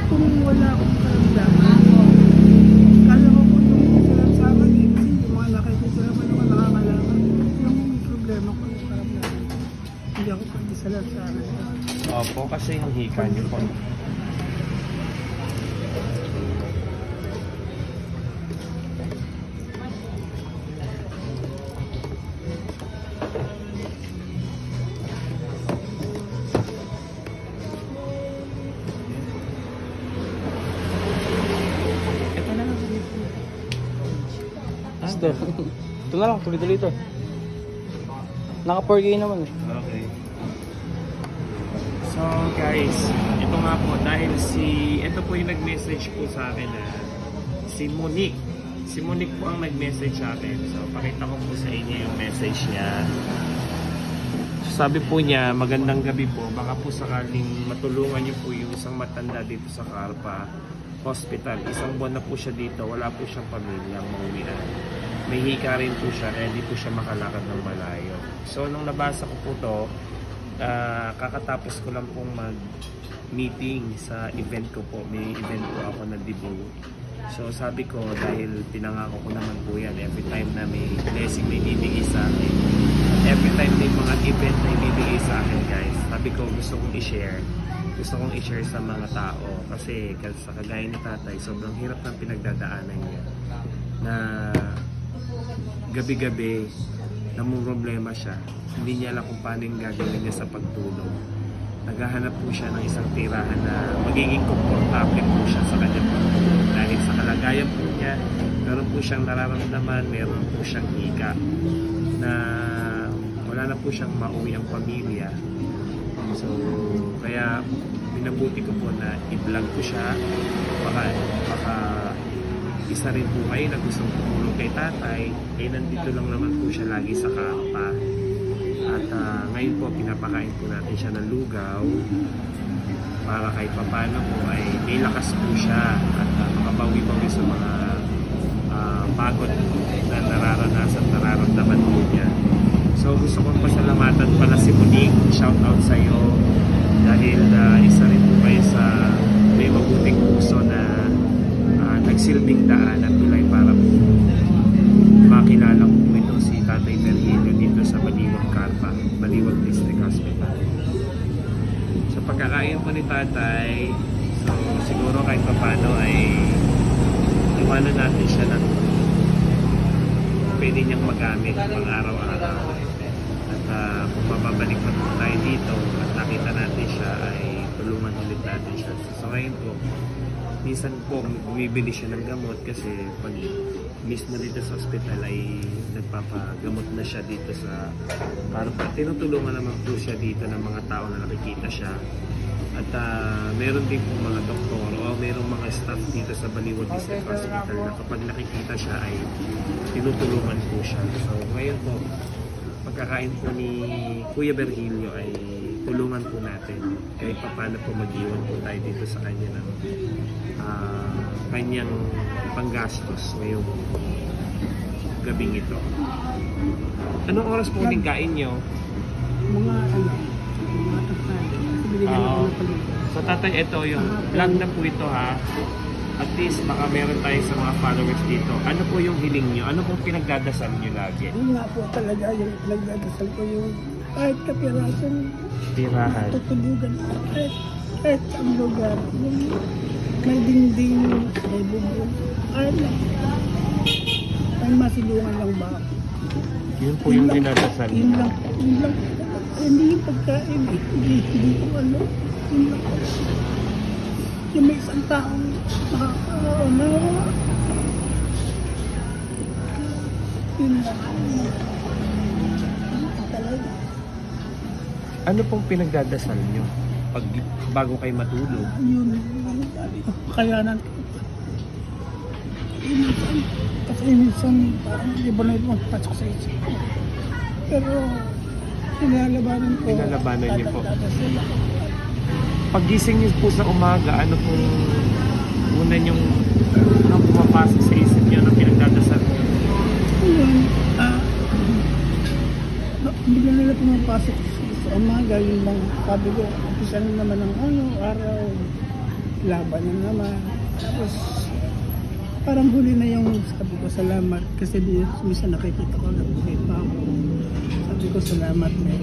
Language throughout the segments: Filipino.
kung wala akong karamdaman. Kala ko po yung karamdaman eh, kasi yung mga nakikita naman naman nakakalaman. Yung problema ko yung karamdaman. Hindi ako pwede sa lansangan. Opo, kasi yung hika niyo po. Ito. Ito na lang, tuloy-tuloy ito. Naka-4K naman eh. Okay. So guys, ito nga po dahil ito po yung nag-message po sa akin si Monique. Si Monique po ang nag-message sa akin. So pakita ko po sa inyo yung message niya. So, sabi po niya, magandang gabi po. Baka po sakaling matulungan niyo po yung isang matanda dito sa Carpa Hospital. Isang buwan na po siya dito. Wala po siyang pamilyang mauwian. May hika rin po siya kaya hindi po siya makalakad ng malayo. So nung nabasa ko po to, kakatapos ko lang pong mag-meeting sa event ko po. May event po ako na debut. So sabi ko, dahil pinangako ko naman po yan, every time na may blessing na ibibigay sa akin, every time may mga event na ibibigay sa akin guys, sabi ko gusto kong i-share. Gusto kong i-share sa mga tao kasi sa kagaya ni tatay, sobrang hirap ng pinagdadaanan niya na gabi-gabi namumroblema siya. Hindi niya alam kung paano yung gagawin niya sa pagtulog. Naghahanap po siya ng isang tirahan na magiging komportable po siya sa kanyang pagtulog. Dahil sa kalagayan po niya, meron po siyang nararamdaman, meron po siyang hika na wala na po siyang mauwi ang pamilya. So, kaya binabuti ko po na i-vlog ko siya. Baka isa rin po kayo na gustong tumulong kay tatay, eh nandito lang naman po siya lagi sa Carpa. At ngayon po pinapakain po natin siya ng lugaw para kahit papano po ay may lakas po siya at makabawi-bawi sa mga pagod na nararamdaman po niya. So gusto kong pasalamatan pala si Monique, shout out sa iyo dahil isa rin po kayo sa may mabuting puso na nagsilbing daan at tulay para po makilala ko po ito si Tatay Virgilio dito sa Baliwag Carpa, Baliwag District Hospital. Sa pagkakain po ni Tatay, so siguro kahit paano ay iwanan natin siya ng pwede niyang magamit pang araw-araw. At kung mababalik pa po tayo dito at nakita natin siya ay tulungan ulit natin siya. So ngayon po, minsan po bumibili siya ng gamot kasi pag mismo dito sa hospital ay nagpapagamot na siya dito sa Carpa. Tinutulungan naman po siya dito ng mga tao na nakikita siya. At meron din po mga doktor o merong mga staff dito sa Baliwag District Hospital na kapag nakikita siya ay tinutulungan po siya. So ngayon po, pagkakain po ni Kuya Virgilio ay tulungan po natin kahit paano po mag-iwan po tayo dito sa kanya ng kanyang panggastos ngayong gabing ito. Anong oras po uling kain nyo? Mga tatay. So tatay, ito yung vlog na po ito ha. At least baka meron tayo sa mga followers dito. Ano po yung hiling nyo? Ano pong pinagdadasal nyo lagi? Yun nga po talaga yung pinagdadasal ko yung kahit kapirasan Tirahan. tutulugan kahit ang lugar yung may dingding may bubong ay masilungan lang ba Yun po yung dinadasal yun nyo. lang hindi yung pagkain hindi ko ano yun lang yung may isang taong nakakauna yun lang talaga. Ano pong pinagdadasal nyo bago kayo matulog? Yun, kakayanan ko. Kasi minsan parang iba na ibang pasok sa isip ko. Pero pinalabanan ko. Pinalabanan niyo po. Paggising niyo po sa umaga, ano pong una nyong pumapasok sa isip niyo na pinagdadasal niyo? Yun, bigla nila pumapasok sa umaga, yun lang sabi ko, umpisa na naman ng araw, laban na naman. Tapos, parang huli na yung sabi ko salamat kasi di minsan nakikita ko nag-buhay pa ako. Sabi ko salamat, may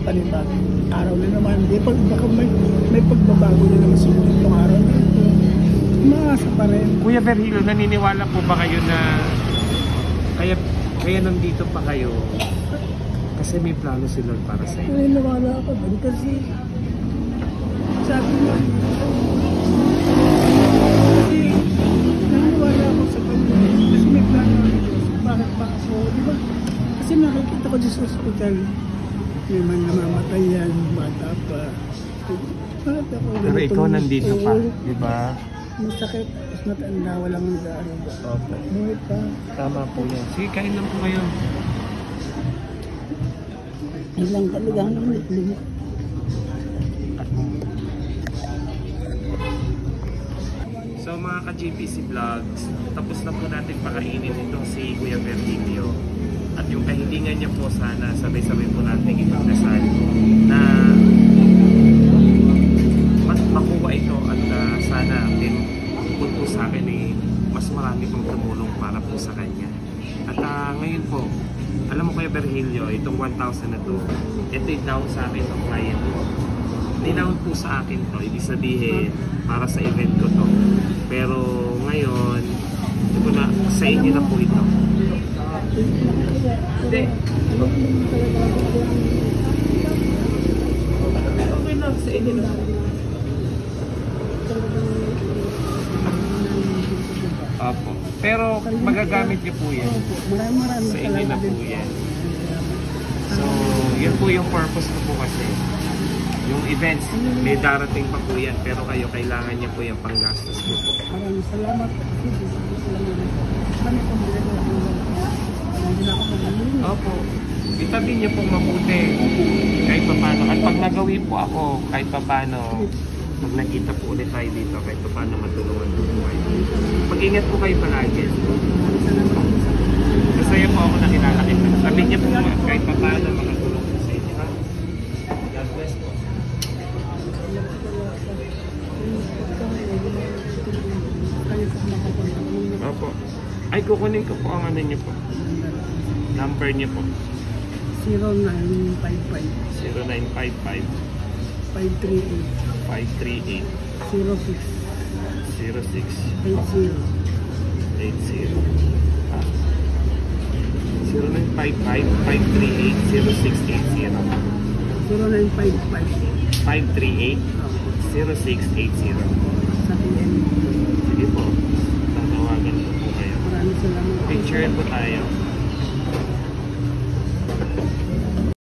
panibago. Araw na naman, di pag baka may pagbabago na naman sa itong araw na ito. Umaasa pa rin. Kuya Virgilio, naniniwala po ba kayo na kaya nandito pa kayo kasi may plano si Lord para sa inyo? Naniniwala ako doon kasi sabi mo, kasi naniniwala ako sa kanya kasi may plano ako Diyos. Bakit pa ako, di ba? Kasi nakikita ko dyan sa hospital, may mga namamatay yan, bata pa. Bakit ako? Pero ikaw nandito pa, di ba? Masakit, mas matanda, walang nag-aaruga. Opo. Buhay pa. Tama po yan. Sige, kain lang po kayo. Ilang kaligang naman, limo. So mga ka-JPC Vlogs, tapos na po natin pakainin itong si Kuya Virgilio. At yung kahilingan niya po sana, sabay-sabay po natin ipagdasal na mas makuha ito at sana din po sa akin mas marami pang tumulong para po sa kanya. At ngayon po, alam mo Kuya Virgilio, itong 1,000 na to, ito yung down sa akin ng client ko. Dinaon po sa akin to, ibig sabihin para sa event ko to. Pero ngayon, ito na, sa inyo na po ito. Hindi. Okay na, sa inyo na. Opo. Pero magagamit niyo po yan. Maraming Sa inyo na po yan. So, yun po yung purpose ko po kasi. Yung events, may darating pa po yan. Pero kayo, kailangan niya po yung panggastos mo po. Maraming salamat. Kami pong Opo. Itabi niyo pong mabuti. Kahit pa paano. At pag nagawi po ako, kahit pa paano, pag nakita po ulit tayo dito, kahit pa paano matulungan po kayo. Mag-ingat po kayo palagi. Masaya po ako nakilala kita. Sabi niya po kahit pa paano makatulong po sa inyo. Ha? God bless po. Opo. Ay, kukunin ko po ang ano niyo po. Number niyo po. 0955 0955 538 538 06 06 80 80 0955-538-0680 0955 538-0680 sa PM. Sige po, tatawagan ko po kayo. Maraming salamat. Picture po tayo.